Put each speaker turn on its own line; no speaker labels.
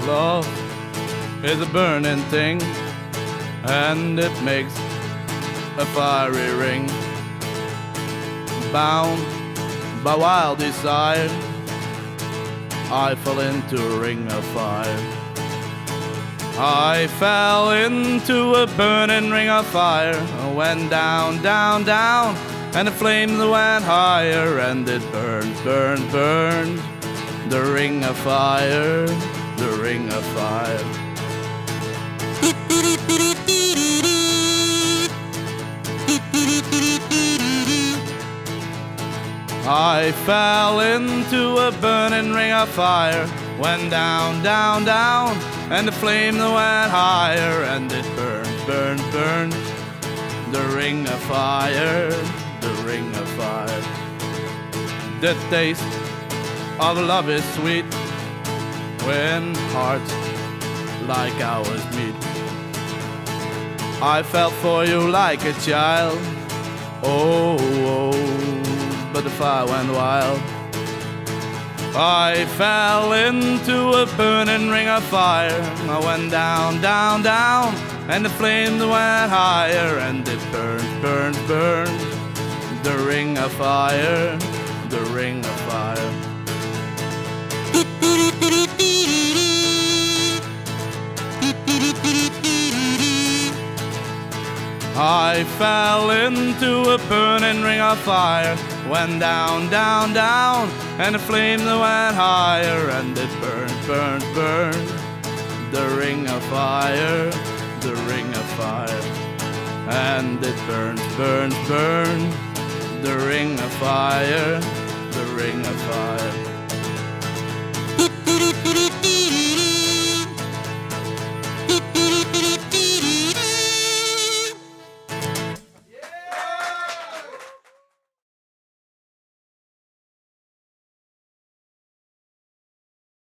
Love is a burning thing, and it makes a fiery ring. Bound by wild desire, I fell into a ring of fire. I fell into a burning ring of fire. I went down, down, down, and the flames went higher, and it burned, burned, burned. The ring of fire, the ring of fire. I fell into a burning ring of fire, went down, down, down, and the flame went higher, and it burned, burned, burned. The ring of fire, the ring of fire. The taste of love is sweet when hearts like ours meet. I fell for you like a child, oh, oh, but the fire went wild. I fell into a burning ring of fire. I went down, down, down, and the flames went higher, and it burned, burned, burned. The ring of fire, the ring of fire. I fell into a burning ring of fire, went down, down, down, and the flames went higher, and it burned, burned, burned. The ring of fire, the ring of fire. And it burned, burned, burned. The ring of fire, the ring of